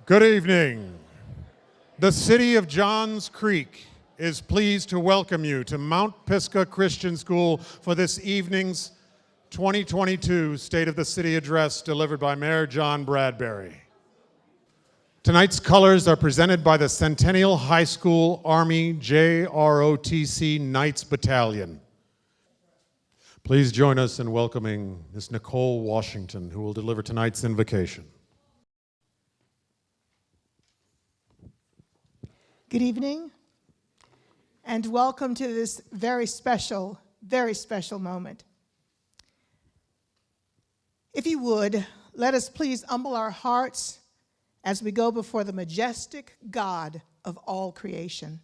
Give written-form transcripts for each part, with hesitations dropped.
Good evening. The City of Johns Creek is pleased to welcome you to Mount Pisgah Christian School for this evening's 2022 State of the City Address delivered by Mayor John Bradberry. Tonight's colors are presented by the Centennial High School Army JROTC Knights Battalion. Please join us in welcoming Ms. Nicole Washington, who will deliver tonight's invocation. Good evening, and welcome to this very special moment. If you would, let us please humble our hearts as we go before the majestic God of all creation.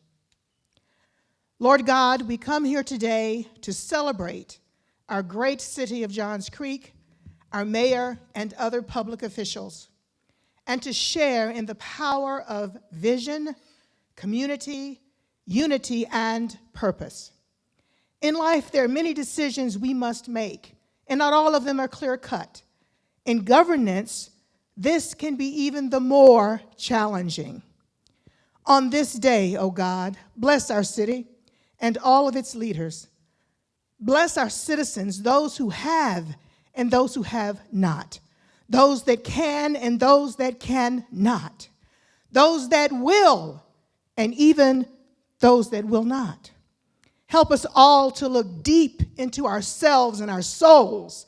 Lord God, we come here today to celebrate our great city of Johns Creek, our mayor and other public officials, and to share in the power of vision, community, unity, and purpose. In life, there are many decisions we must make, and not all of them are clear-cut. In governance, this can be even the more challenging. On this day, O God, bless our city and all of its leaders. Bless our citizens, those who have and those who have not, those that can and those that cannot, those that will and even those that will not. Help us all to look deep into ourselves and our souls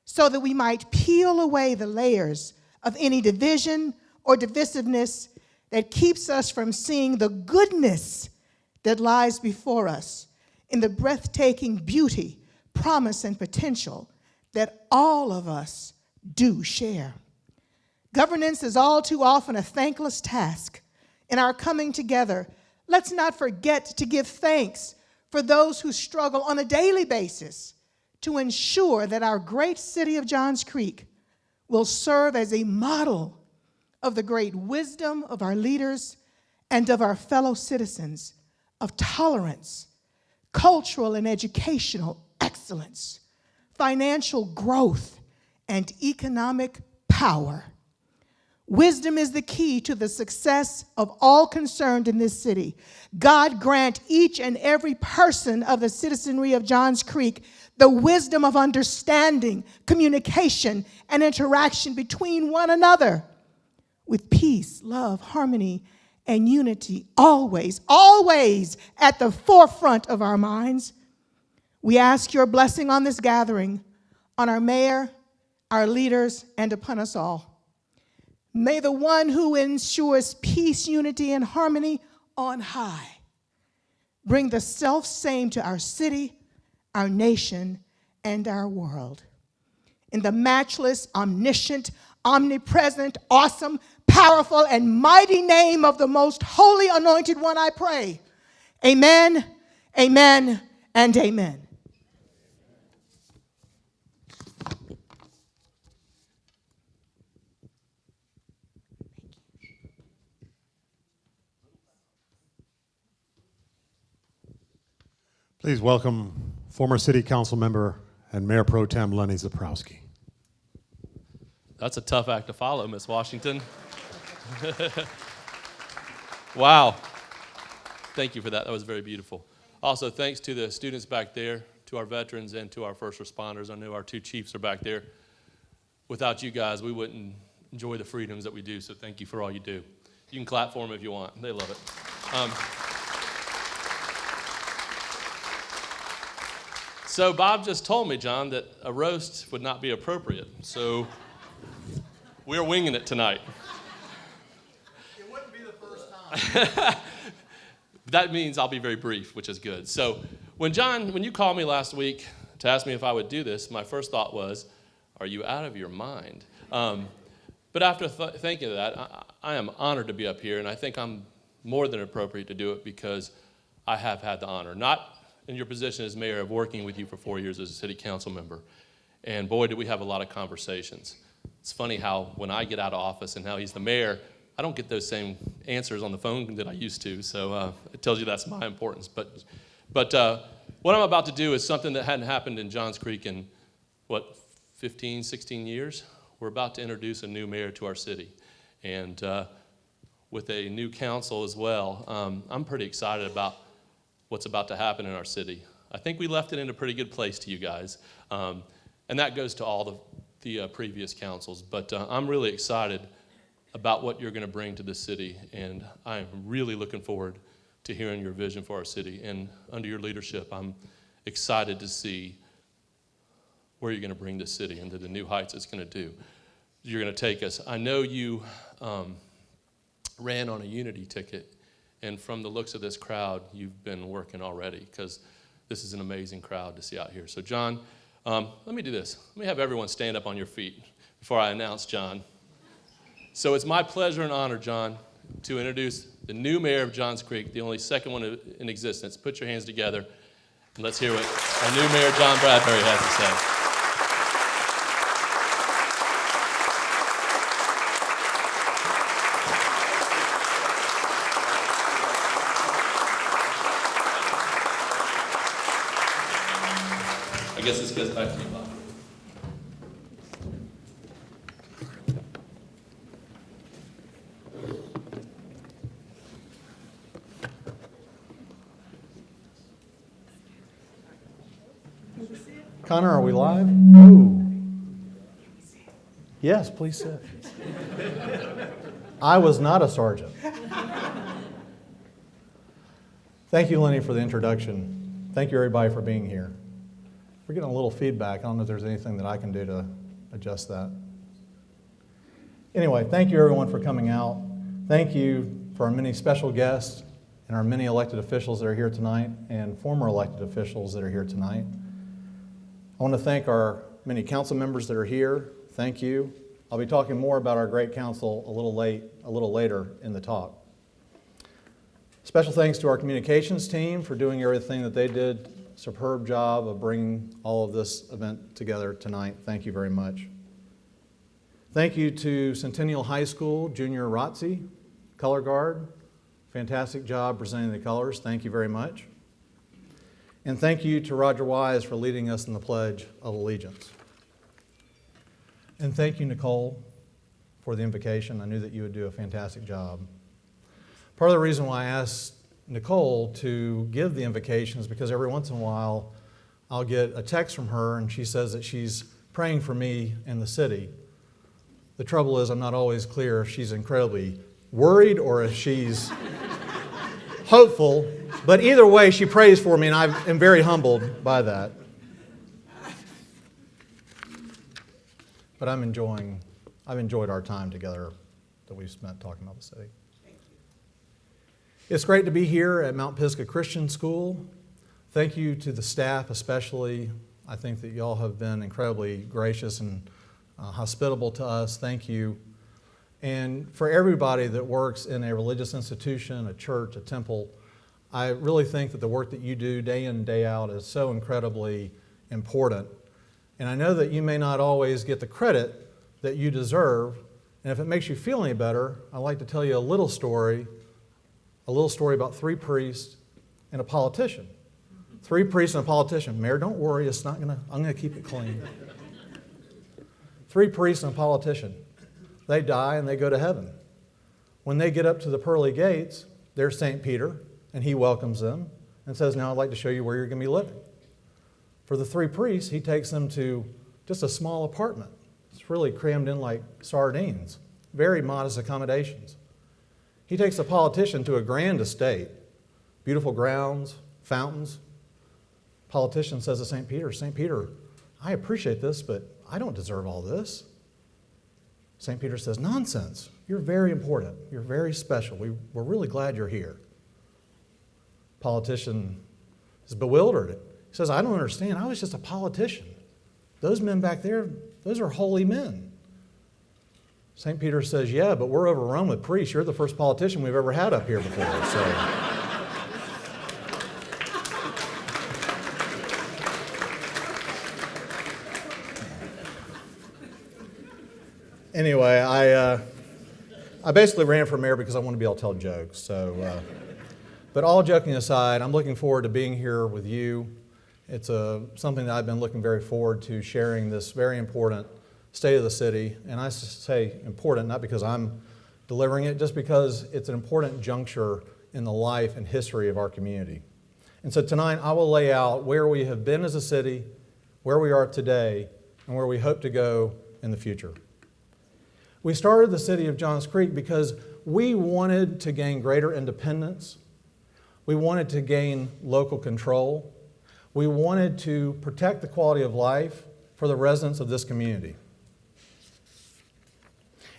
so that we might peel away the layers of any division or divisiveness that keeps us from seeing the goodness that lies before us in the breathtaking beauty, promise, and potential that all of us do share. Governance is all too often a thankless task. In our coming together, let's not forget to give thanks for those who struggle on a daily basis to ensure that our great city of Johns Creek will serve as a model of the great wisdom of our leaders and of our fellow citizens, of tolerance, cultural and educational excellence, financial growth, and economic power. Wisdom is the key to the success of all concerned in this city. God grant each and every person of the citizenry of Johns Creek the wisdom of understanding, communication, and interaction between one another with peace, love, harmony, and unity always at the forefront of our minds. We ask your blessing on this gathering, on our mayor, our leaders, and upon us all. May the one who ensures peace, unity, and harmony on high bring the self-same to our city, our nation, and our world. In the matchless, omniscient, omnipresent, awesome, powerful, and mighty name of the most holy anointed one, I pray. Amen, amen, and amen. Please welcome former City Council member and Mayor Pro Tem Lenny Zaprowski. That's a tough act to follow, Ms. Washington. Wow. Thank you for that. That was very beautiful. Also, thanks to the students back there, to our veterans, and to our first responders. I know our two chiefs are back there. Without you guys, we wouldn't enjoy the freedoms that we do, so thank you for all you do. You can clap for them if you want. They love it. So Bob just told me, John, that a roast would not be appropriate. So we're winging it tonight. It wouldn't be the first time. That means I'll be very brief, which is good. So when you called me last week to ask me if I would do this, my first thought was, are you out of your mind? But after thinking of that, I am honored to be up here, and I think I'm more than appropriate to do it because I have had the honor, not in your position as mayor, of working with you for 4 years as a city council member. And boy, did we have a lot of conversations. It's funny how when I get out of office and now he's the mayor, I don't get those same answers on the phone that I used to. So it tells you that's my importance. But what I'm about to do is something that hadn't happened in Johns Creek in, 15, 16 years? We're about to introduce a new mayor to our city. And with a new council as well. I'm pretty excited about what's about to happen in our city. I think we left it in a pretty good place to you guys. And that goes to all the previous councils. But I'm really excited about what you're going to bring to the city. And I'm really looking forward to hearing your vision for our city. And under your leadership, I'm excited to see where you're going to bring the city and to the new heights it's going to do. You're going to take us. I know you ran on a unity ticket. And from the looks of this crowd, you've been working already, because this is an amazing crowd to see out here. So, John, let me do this. Let me have everyone stand up on your feet before I announce John. So it's my pleasure and honor, John, to introduce the new mayor of Johns Creek, the only second one in existence. Put your hands together, and let's hear what our new mayor, John Bradberry, has to say. I guess this goes back to you, Bob. Connor, are we live? Ooh. Yes, please sit. I was not a sergeant. Thank you, Lenny, for the introduction. Thank you, everybody, for being here. We're getting a little feedback. I don't know if there's anything that I can do to adjust that. Anyway, thank you, everyone, for coming out. Thank you for our many special guests and our many elected officials that are here tonight and former elected officials that are here tonight. I want to thank our many council members that are here. Thank you. I'll be talking more about our great council a little later in the talk. Special thanks to our communications team for doing everything that they did. Superb job of bringing all of this event together tonight. Thank you very much. Thank you to Centennial High School Junior JROTC, Color Guard. Fantastic job presenting the colors. Thank you very much. And thank you to Roger Wise for leading us in the Pledge of Allegiance. And thank you, Nicole, for the invocation. I knew that you would do a fantastic job. Part of the reason why I asked Nicole to give the invocation is because every once in a while I'll get a text from her and she says that she's praying for me in the city. The trouble is I'm not always clear if she's incredibly worried or if she's hopeful, but either way she prays for me and I am very humbled by that. But I've enjoyed our time together that we've spent talking about the city. It's great to be here at Mount Pisgah Christian School. Thank you to the staff especially. I think that y'all have been incredibly gracious and hospitable to us. Thank you. And for everybody that works in a religious institution, a church, a temple, I really think that the work that you do day in and day out is so incredibly important. And I know that you may not always get the credit that you deserve. And if it makes you feel any better, I'd like to tell you a little story about 3 priests and a politician. 3 priests and a politician. Mayor, don't worry, I'm gonna keep it clean. 3 priests and a politician. They die and they go to heaven. When they get up to the pearly gates, there's St. Peter, and he welcomes them and says, now I'd like to show you where you're gonna be living. For the 3 priests, he takes them to just a small apartment. It's really crammed in like sardines. Very modest accommodations. He takes a politician to a grand estate, beautiful grounds, fountains. Politician says to St. Peter, I appreciate this, but I don't deserve all this. St. Peter says, nonsense. You're very important. You're very special. We're really glad you're here. Politician is bewildered. He says, I don't understand. I was just a politician. Those men back there, those are holy men. St. Peter says, yeah, but we're overrun with priests. You're the first politician we've ever had up here before. So. Anyway, I basically ran for mayor because I want to be able to tell jokes. So, but all joking aside, I'm looking forward to being here with you. It's something that I've been looking very forward to, sharing this very important state of the city. And I say important not because I'm delivering it just because it's an important juncture in the life and history of our community. And so tonight I will lay out where we have been as a city, where we are today, and where we hope to go in the future. We started the city of Johns Creek because we wanted to gain greater independence. We wanted to gain local control. We wanted to protect the quality of life for the residents of this community.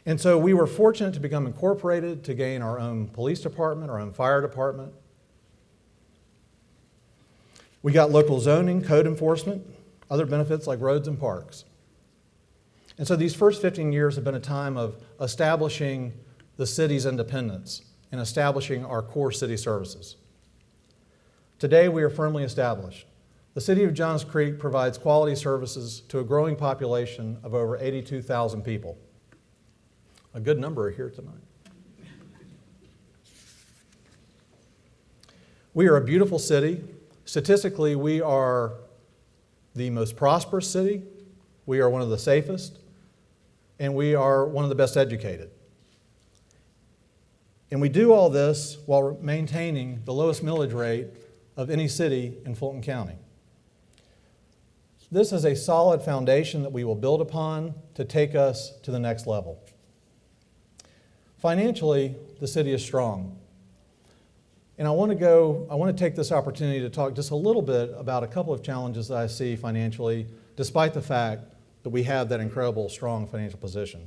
And so we were fortunate to become incorporated, to gain our own police department, our own fire department. We got local zoning, code enforcement, other benefits like roads and parks. And so these first 15 years have been a time of establishing the city's independence and establishing our core city services. Today we are firmly established. The city of Johns Creek provides quality services to a growing population of over 82,000 people. A good number are here tonight. We are a beautiful city. Statistically, we are the most prosperous city. We are one of the safest. And we are one of the best educated. And we do all this while maintaining the lowest millage rate of any city in Fulton County. This is a solid foundation that we will build upon to take us to the next level. Financially, the city is strong. And I want to take this opportunity to talk just a little bit about a couple of challenges that I see financially, despite the fact that we have that incredible, strong financial position.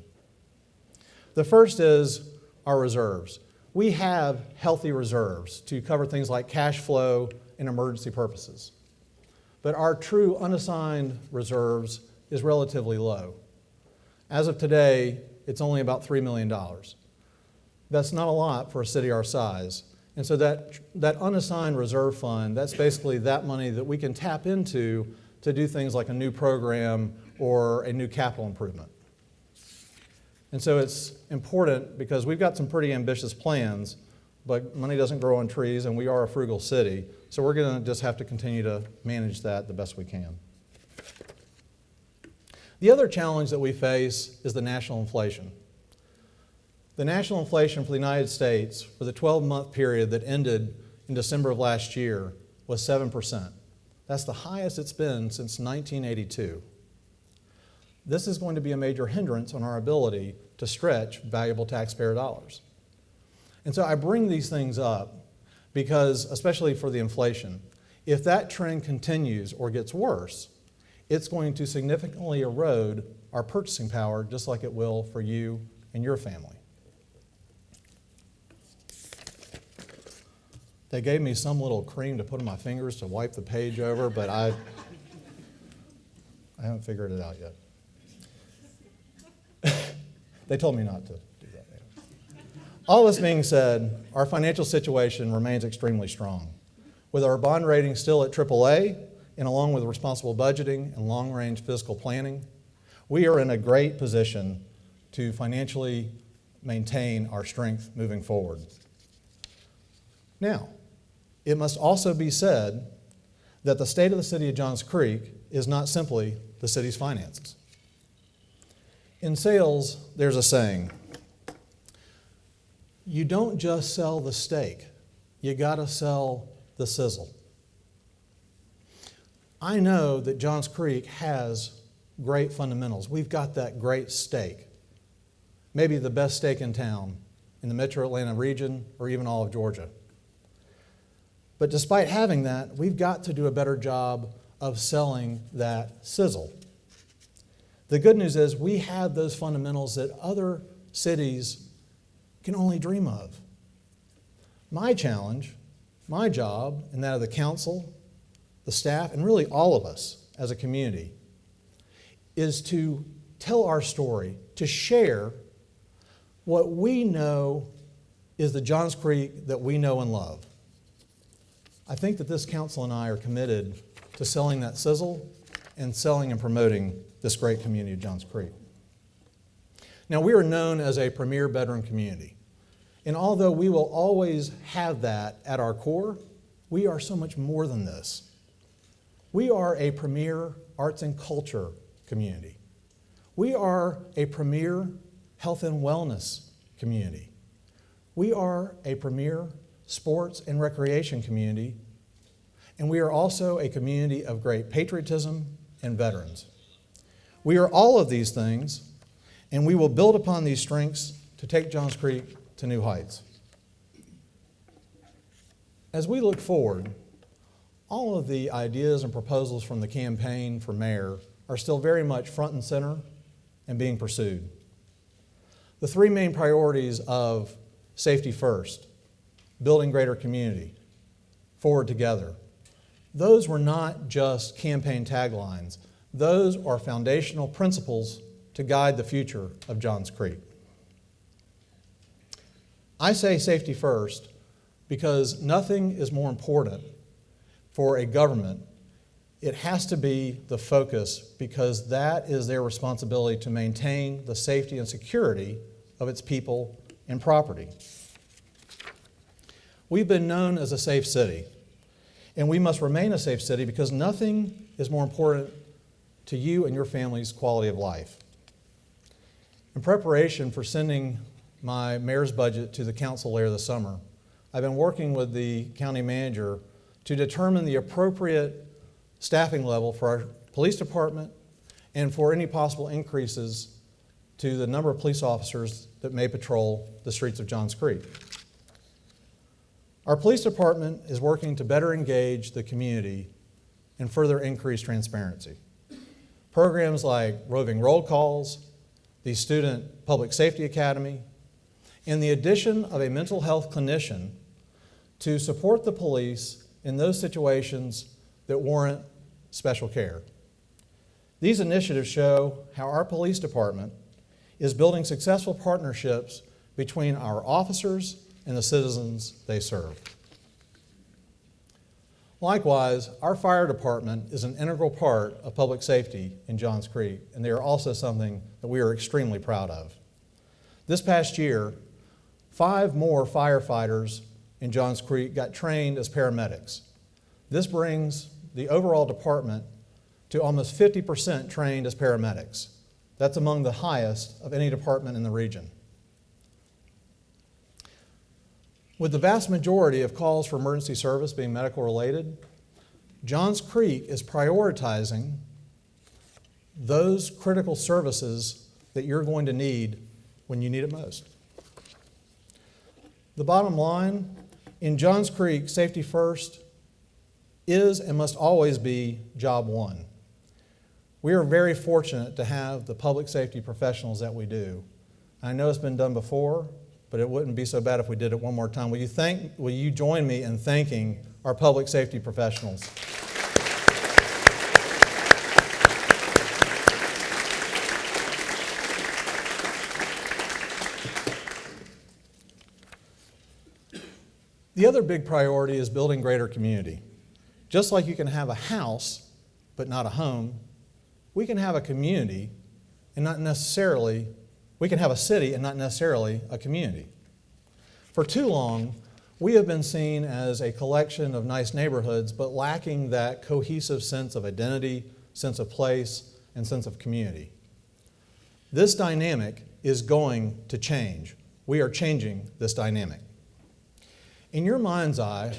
The first is our reserves. We have healthy reserves to cover things like cash flow and emergency purposes. But our true unassigned reserves is relatively low. As of today, it's only about $3 million. That's not a lot for a city our size. And so that unassigned reserve fund, that's basically that money that we can tap into to do things like a new program or a new capital improvement. And so it's important because we've got some pretty ambitious plans, but money doesn't grow on trees and we are a frugal city. So we're going to just have to continue to manage that the best we can. The other challenge that we face is the national inflation. The national inflation for the United States for the 12-month period that ended in December of last year was 7%. That's the highest it's been since 1982. This is going to be a major hindrance on our ability to stretch valuable taxpayer dollars. And so I bring these things up because, especially for the inflation, if that trend continues or gets worse, it's going to significantly erode our purchasing power just like it will for you and your family. They gave me some little cream to put on my fingers to wipe the page over, but I haven't figured it out yet. They told me not to do that. All this being said, our financial situation remains extremely strong. With our bond rating still at AAA, and along with responsible budgeting and long-range fiscal planning, we are in a great position to financially maintain our strength moving forward. Now, it must also be said that the state of the city of Johns Creek is not simply the city's finances. In sales, there's a saying, you don't just sell the steak, you gotta sell the sizzle. I know that Johns Creek has great fundamentals. We've got that great steak, maybe the best steak in town, in the metro Atlanta region, or even all of Georgia. But despite having that, we've got to do a better job of selling that sizzle. The good news is we have those fundamentals that other cities can only dream of. My challenge, my job, and that of the council, the staff, and really all of us as a community, is to tell our story, to share what we know is the Johns Creek that we know and love. I think that this council and I are committed to selling that sizzle and selling and promoting this great community of Johns Creek. Now, we are known as a premier veteran community. And although we will always have that at our core, we are so much more than this. We are a premier arts and culture community. We are a premier health and wellness community. We are a premier sports and recreation community, and we are also a community of great patriotism and veterans. We are all of these things, and we will build upon these strengths to take Johns Creek to new heights. As we look forward, all of the ideas and proposals from the campaign for mayor are still very much front and center and being pursued. The three main priorities of safety first, building greater community, forward together, those were not just campaign taglines. Those are foundational principles to guide the future of Johns Creek. I say safety first because nothing is more important for a government. It has to be the focus because that is their responsibility to maintain the safety and security of its people and property. We've been known as a safe city, and we must remain a safe city because nothing is more important to you and your family's quality of life. In preparation for sending my mayor's budget to the council later this summer, I've been working with the county manager to determine the appropriate staffing level for our police department and for any possible increases to the number of police officers that may patrol the streets of Johns Creek. Our police department is working to better engage the community and further increase transparency. Programs like roving roll calls, the Student Public Safety Academy, and the addition of a mental health clinician to support the police in those situations that warrant special care. These initiatives show how our police department is building successful partnerships between our officers and the citizens they serve. Likewise, our fire department is an integral part of public safety in Johns Creek, and they are also something that we are extremely proud of. This past year, 5 more firefighters in Johns Creek got trained as paramedics. This brings the overall department to almost 50% trained as paramedics. That's among the highest of any department in the region. With the vast majority of calls for emergency service being medical related, Johns Creek is prioritizing those critical services that you're going to need when you need it most. The bottom line, in Johns Creek, safety first is and must always be job one. We are very fortunate to have the public safety professionals that we do. I know it's been done before, but it wouldn't be so bad if we did it one more time. Will you join me in thanking our public safety professionals? The other big priority is building greater community. Just like you can have a house, but not a home, we can have a community and not necessarily we can have a city and not necessarily a community. For too long, we have been seen as a collection of nice neighborhoods, but lacking that cohesive sense of identity, sense of place, and sense of community. This dynamic is going to change. We are changing this dynamic. In your mind's eye,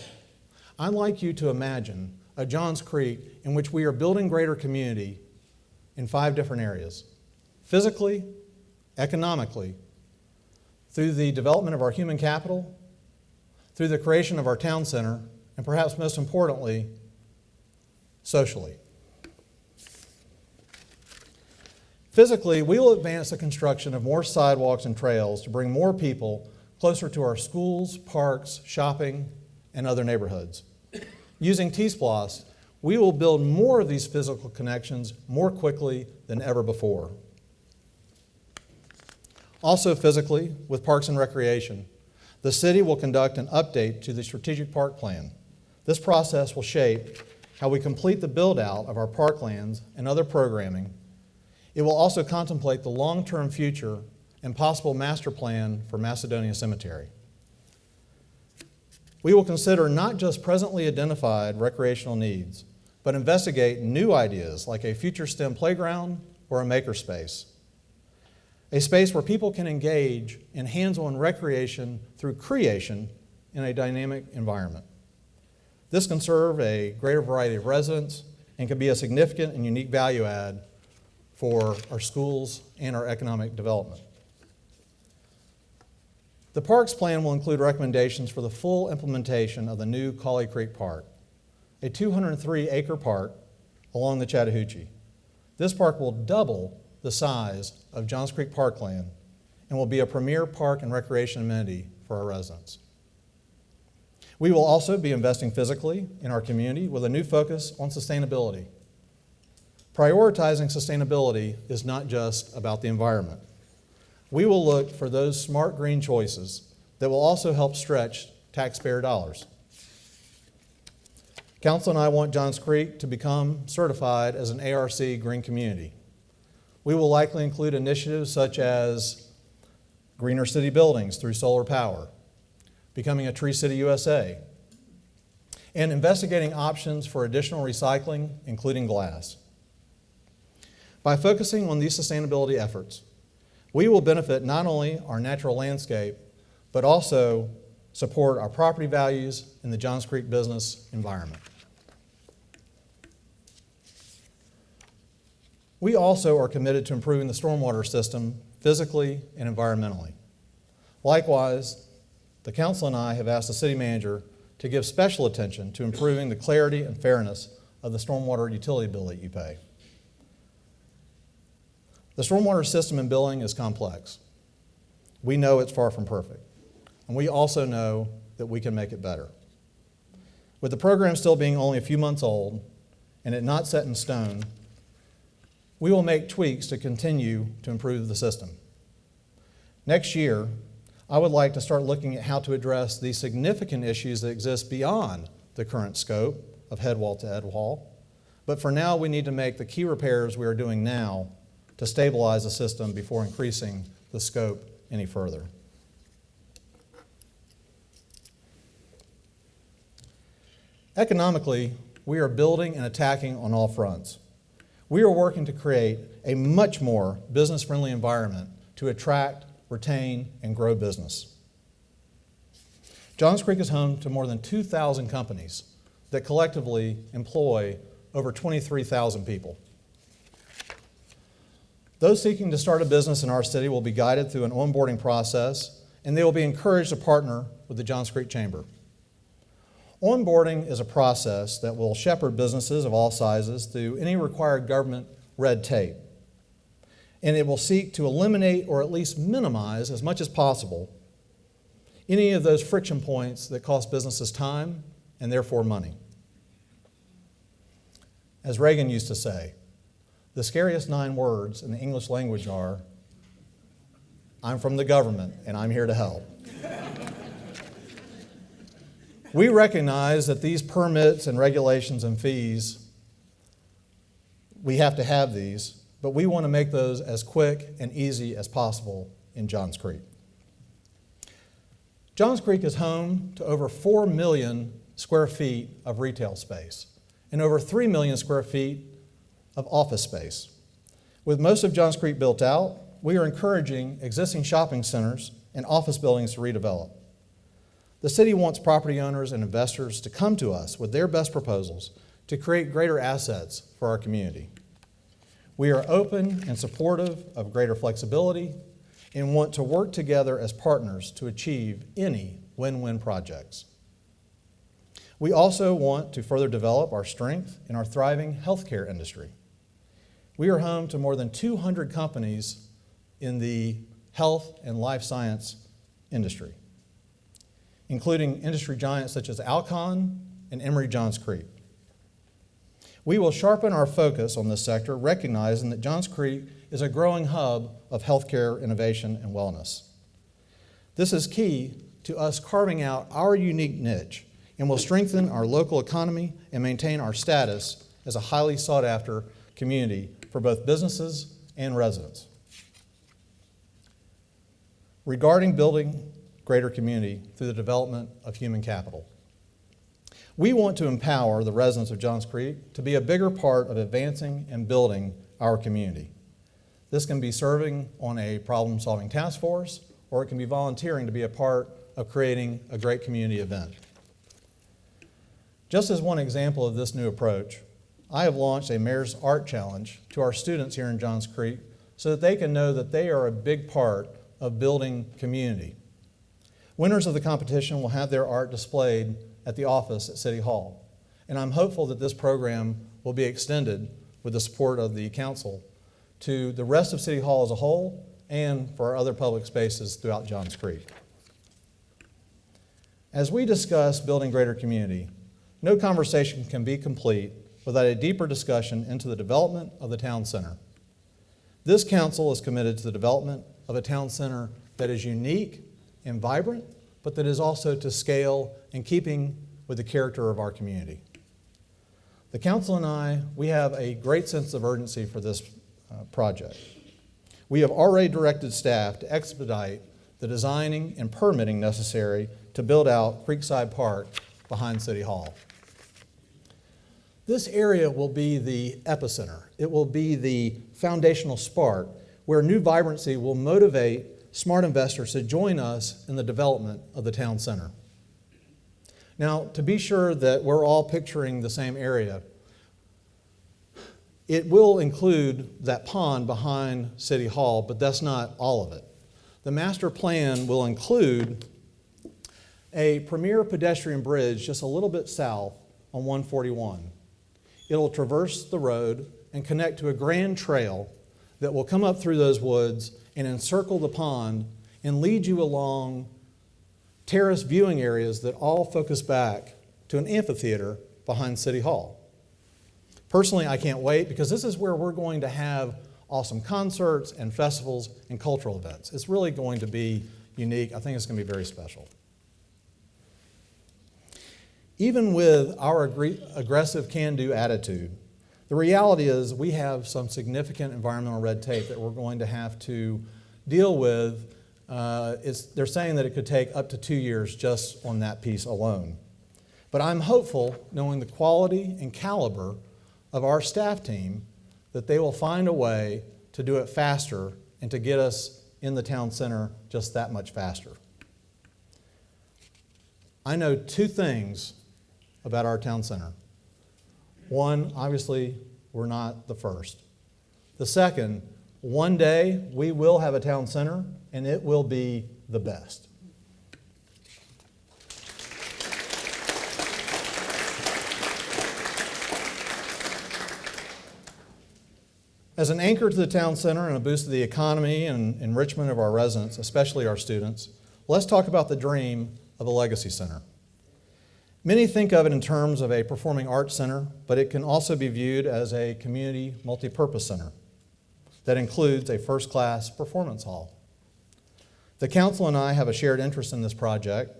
I'd like you to imagine a Johns Creek in which we are building greater community in 5 different areas: physically, economically, through the development of our human capital, through the creation of our town center, and perhaps most importantly, socially. Physically, we will advance the construction of more sidewalks and trails to bring more people closer to our schools, parks, shopping, and other neighborhoods. Using T-Splosh, we will build more of these physical connections more quickly than ever before. Also physically, with Parks and Recreation, the city will conduct an update to the strategic park plan. This process will shape how we complete the build-out of our parklands and other programming. It will also contemplate the long-term future and possible master plan for Macedonia Cemetery. We will consider not just presently identified recreational needs, but investigate new ideas like a future STEM playground or a makerspace. a space where people can engage in hands-on recreation through creation in a dynamic environment. This can serve a greater variety of residents and can be a significant and unique value add for our schools and our economic development. The Parks Plan will include recommendations for the full implementation of the new Cauley Creek Park, a 203-acre park along the Chattahoochee. This park will double the size of Johns Creek Parkland and will be a premier park and recreation amenity for our residents. We will also be investing physically in our community with a new focus on sustainability. Prioritizing sustainability is not just about the environment. We will look for those smart green choices that will also help stretch taxpayer dollars. Council and I want Johns Creek to become certified as an ARC green community. We will likely include initiatives such as greener city buildings through solar power, becoming a Tree City USA, and investigating options for additional recycling, including glass. By focusing on these sustainability efforts, we will benefit not only our natural landscape, but also support our property values in the Johns Creek business environment. We also are committed to improving the stormwater system physically and environmentally. Likewise, the council and I have asked the city manager to give special attention to improving the clarity and fairness of the stormwater utility bill that you pay. The stormwater system and billing is complex. We know it's far from perfect, and we also know that we can make it better. With the program still being only a few months old and it not set in stone, we will make tweaks to continue to improve the system. Next year, I would like to start looking at how to address these significant issues that exist beyond the current scope of head wall to head wall. But for now, we need to make the key repairs we are doing now to stabilize the system before increasing the scope any further. Economically, we are building and attacking on all fronts. We are working to create a much more business-friendly environment to attract, retain, and grow business. Johns Creek is home to more than 2,000 companies that collectively employ over 23,000 people. Those seeking to start a business in our city will be guided through an onboarding process, and they will be encouraged to partner with the Johns Creek Chamber. Onboarding is a process that will shepherd businesses of all sizes through any required government red tape, and it will seek to eliminate or at least minimize as much as possible any of those friction points that cost businesses time and therefore money. As Reagan used to say, the scariest 9 words in the English language are, "I'm from the government and I'm here to help." We recognize that these permits and regulations and fees, we have to have these, but we want to make those as quick and easy as possible in Johns Creek. Johns Creek is home to over 4 million square feet of retail space and over 3 million square feet of office space. With most of Johns Creek built out, we are encouraging existing shopping centers and office buildings to redevelop. The city wants property owners and investors to come to us with their best proposals to create greater assets for our community. We are open and supportive of greater flexibility and want to work together as partners to achieve any win-win projects. We also want to further develop our strength in our thriving healthcare industry. We are home to more than 200 companies in the health and life science industry, including industry giants such as Alcon and Emory Johns Creek. We will sharpen our focus on this sector, recognizing that Johns Creek is a growing hub of healthcare innovation and wellness. This is key to us carving out our unique niche and will strengthen our local economy and maintain our status as a highly sought-after community for both businesses and residents. Regarding building greater community through the development of human capital, we want to empower the residents of Johns Creek to be a bigger part of advancing and building our community. This can be serving on a problem-solving task force, or it can be volunteering to be a part of creating a great community event. Just as one example of this new approach, I have launched a Mayor's Art Challenge to our students here in Johns Creek so that they can know that they are a big part of building community. Winners of the competition will have their art displayed at the office at City Hall, and I'm hopeful that this program will be extended with the support of the council to the rest of City Hall as a whole and for our other public spaces throughout Johns Creek. As we discuss building greater community, no conversation can be complete without a deeper discussion into the development of the town center. This council is committed to the development of a town center that is unique and vibrant, but that is also to scale in keeping with the character of our community. The council and I, we have a great sense of urgency for this project. We have already directed staff to expedite the designing and permitting necessary to build out Creekside Park behind City Hall. This area will be the epicenter. It will be the foundational spark where new vibrancy will motivate smart investors to join us in the development of the town center. Now, to be sure that we're all picturing the same area, it will include that pond behind City Hall, but that's not all of it. The master plan will include a premier pedestrian bridge just a little bit south on 141. It'll traverse the road and connect to a grand trail that will come up through those woods and encircle the pond and lead you along terrace viewing areas that all focus back to an amphitheater behind City Hall. Personally, I can't wait because this is where we're going to have awesome concerts and festivals and cultural events. It's really going to be unique. I think it's going to be very special. Even with our aggressive can-do attitude, the reality is we have some significant environmental red tape that we're going to have to deal with. They're saying that it could take up to 2 years just on that piece alone. But I'm hopeful, knowing the quality and caliber of our staff team, that they will find a way to do it faster and to get us in the town center just that much faster. I know two things about our town center. One, obviously, we're not the first. The second, one day we will have a town center and it will be the best. As an anchor to the town center and a boost to the economy and enrichment of our residents, especially our students, let's talk about the dream of a legacy center. Many think of it in terms of a performing arts center, but it can also be viewed as a community multipurpose center that includes a first-class performance hall. The council and I have a shared interest in this project,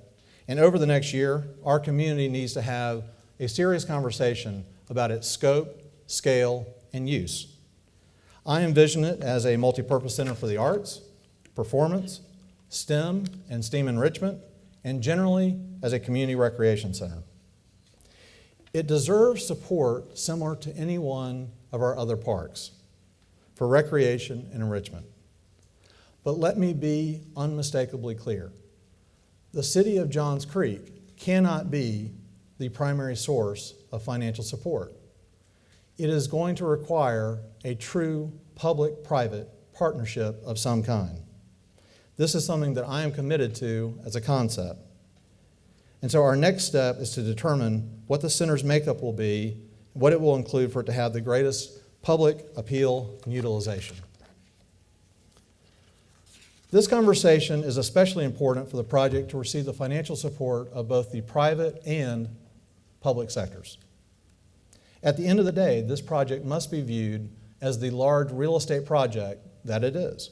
and over the next year, our community needs to have a serious conversation about its scope, scale, and use. I envision it as a multipurpose center for the arts, performance, STEM and STEAM enrichment, and generally as a community recreation center. It deserves support similar to any one of our other parks for recreation and enrichment. But let me be unmistakably clear. The city of Johns Creek cannot be the primary source of financial support. It is going to require a true public-private partnership of some kind. This is something that I am committed to as a concept. And so our next step is to determine what the center's makeup will be, what it will include for it to have the greatest public appeal and utilization. This conversation is especially important for the project to receive the financial support of both the private and public sectors. At the end of the day, this project must be viewed as the large real estate project that it is,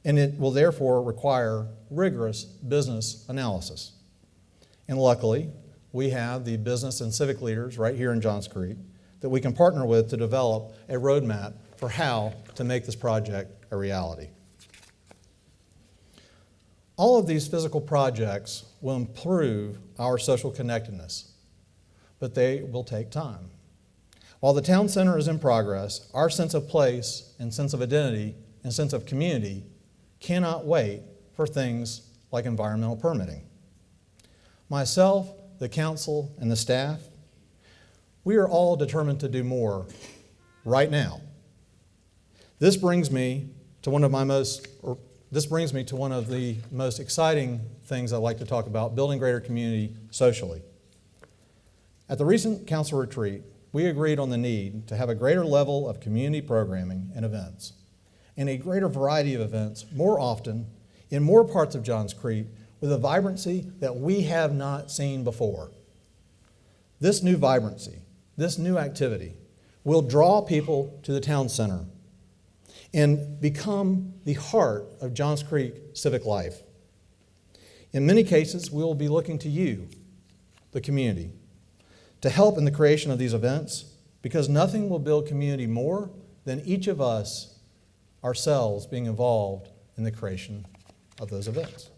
and it will therefore require rigorous business analysis. And luckily, we have the business and civic leaders right here in Johns Creek that we can partner with to develop a roadmap for how to make this project a reality. All of these physical projects will improve our social connectedness, but they will take time. While the town center is in progress, our sense of place and sense of identity and sense of community cannot wait for things like environmental permitting. Myself, the council, and the staff, we are all determined to do more right now. This brings me to one of the most exciting things I'd like to talk about, building greater community socially. At the recent council retreat, we agreed on the need to have a greater level of community programming and events, and a greater variety of events more often in more parts of Johns Creek with a vibrancy that we have not seen before. This new vibrancy, this new activity, will draw people to the town center and become the heart of Johns Creek civic life. In many cases, we will be looking to you, the community, to help in the creation of these events, because nothing will build community more than each of us ourselves being involved in the creation of those events.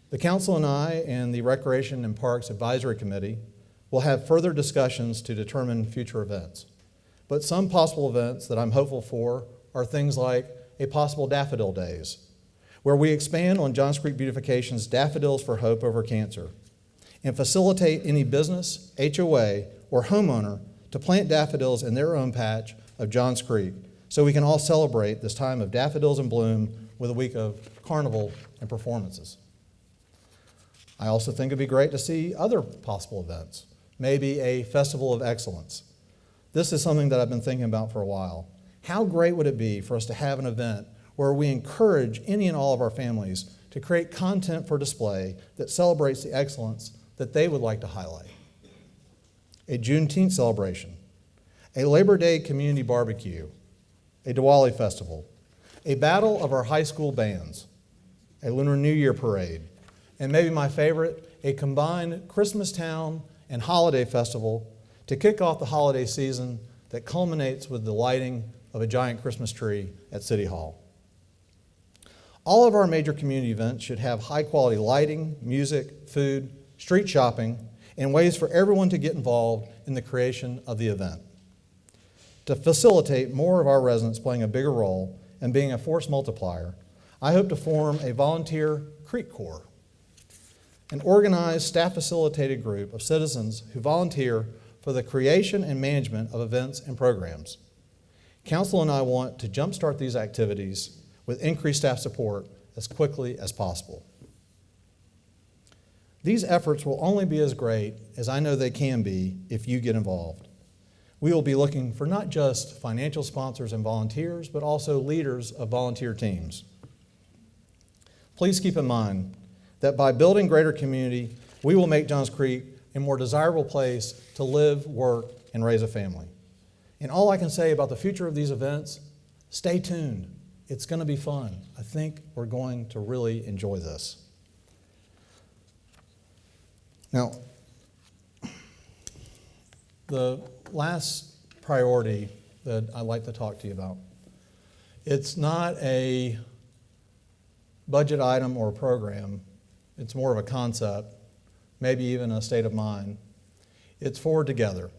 The council and I and the Recreation and Parks Advisory Committee will have further discussions to determine future events. But some possible events that I'm hopeful for are things like a possible Daffodil Days, where we expand on Johns Creek Beautification's Daffodils for Hope Over Cancer and facilitate any business, HOA, or homeowner to plant daffodils in their own patch of Johns Creek so we can all celebrate this time of daffodils in bloom with a week of carnival and performances. I also think it'd be great to see other possible events, maybe a Festival of Excellence. This is something that I've been thinking about for a while. How great would it be for us to have an event where we encourage any and all of our families to create content for display that celebrates the excellence that they would like to highlight? A Juneteenth celebration, a Labor Day community barbecue, a Diwali festival, a battle of our high school bands, a Lunar New Year parade, and maybe my favorite, a combined Christmas town and holiday festival to kick off the holiday season that culminates with the lighting of a giant Christmas tree at City Hall. All of our major community events should have high-quality lighting, music, food, street shopping, and ways for everyone to get involved in the creation of the event. To facilitate more of our residents playing a bigger role and being a force multiplier, I hope to form a volunteer Creek Corps, an organized, staff-facilitated group of citizens who volunteer for the creation and management of events and programs. Council and I want to jumpstart these activities with increased staff support as quickly as possible. These efforts will only be as great as I know they can be if you get involved. We will be looking for not just financial sponsors and volunteers, but also leaders of volunteer teams. Please keep in mind that by building greater community, we will make Johns Creek a more desirable place to live, work, and raise a family. And all I can say about the future of these events, stay tuned. It's going to be fun. I think we're going to really enjoy this. Now, the last priority that I'd like to talk to you about, it's not a budget item or a program. It's more of a concept, maybe even a state of mind. It's Forward Together.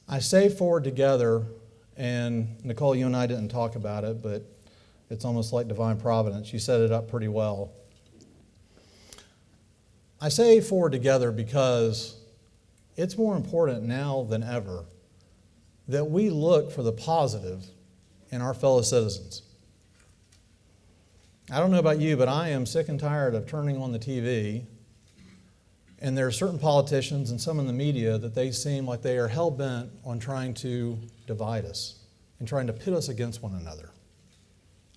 I say Forward Together, and Nicole, you and I didn't talk about it, but it's almost like divine providence. You set it up pretty well. I say Forward Together because it's more important now than ever that we look for the positive in our fellow citizens. I don't know about you, but I am sick and tired of turning on the TV, and there are certain politicians and some in the media that they seem like they are hell-bent on trying to divide us and trying to pit us against one another.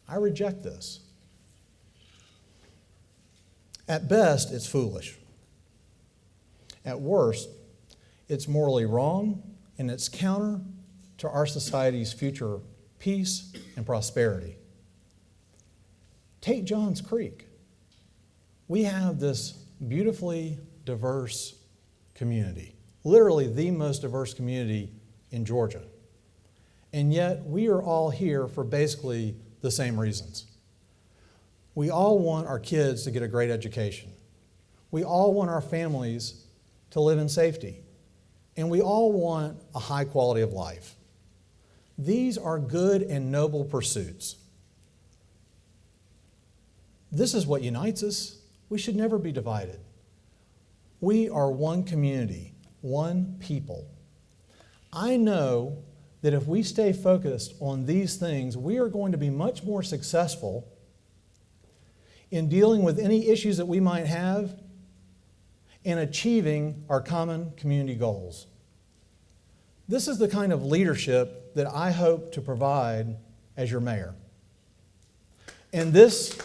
I reject this. At best, it's foolish. At worst, it's morally wrong, and it's counter to our society's future peace and prosperity. Take Johns Creek. We have this beautifully diverse community, literally the most diverse community in Georgia. And yet we are all here for basically the same reasons. We all want our kids to get a great education. We all want our families to live in safety. and we all want a high quality of life. These are good and noble pursuits. This is what unites us. We should never be divided. We are one community, one people. I know that if we stay focused on these things, we are going to be much more successful in dealing with any issues that we might have and achieving our common community goals. This is the kind of leadership that I hope to provide as your mayor. And this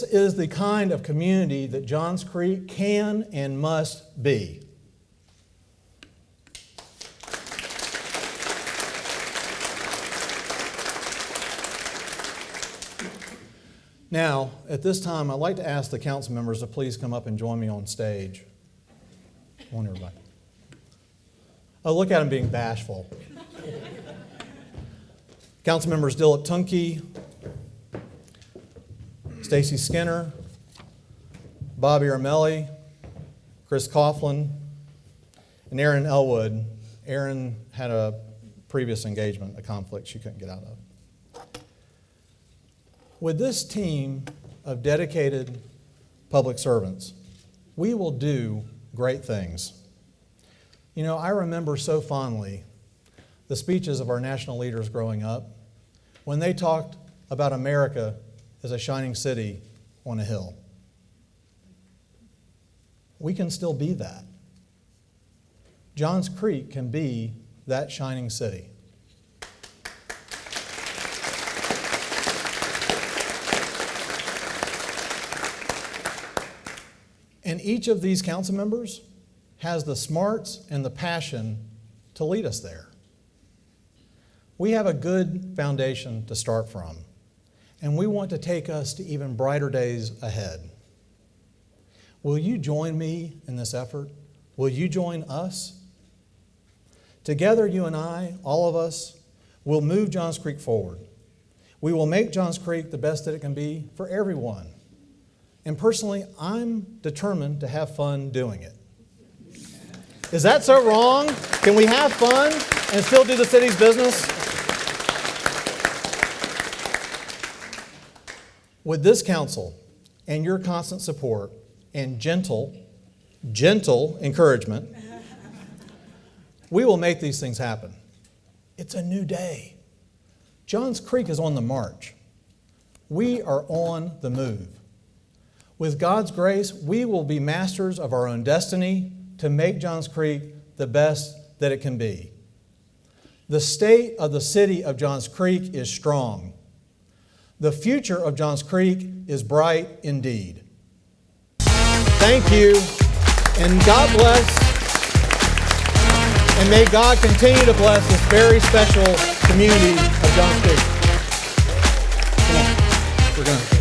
is the kind of community that Johns Creek can and must be. Now, at this time, I'd like to ask the council members to please come up and join me on stage. Come on, everybody. Oh, look at him being bashful. Council members Dilip Tunke, Stacy Skinner, Bobby Armelli, Chris Coughlin, and Erin Elwood. Erin had a previous engagement, a conflict she couldn't get out of. With this team of dedicated public servants, we will do great things. You know, I remember so fondly the speeches of our national leaders growing up when they talked about America as a shining city on a hill. We can still be that. Johns Creek can be that shining city. And each of these council members has the smarts and the passion to lead us there. We have a good foundation to start from, and we want to take us to even brighter days ahead. Will you join me in this effort? Will you join us? Together, you and I, all of us, will move Johns Creek forward. We will make Johns Creek the best that it can be for everyone. And personally, I'm determined to have fun doing it. Is that so wrong? Can we have fun and still do the city's business? With this council and your constant support and gentle encouragement, we will make these things happen. It's a new day. Johns Creek is on the march. We are on the move. With God's grace, we will be masters of our own destiny to make Johns Creek the best that it can be. The state of the city of Johns Creek is strong. The future of Johns Creek is bright indeed. Thank you, and God bless, and may God continue to bless this very special community of Johns Creek. Come on, we're going to.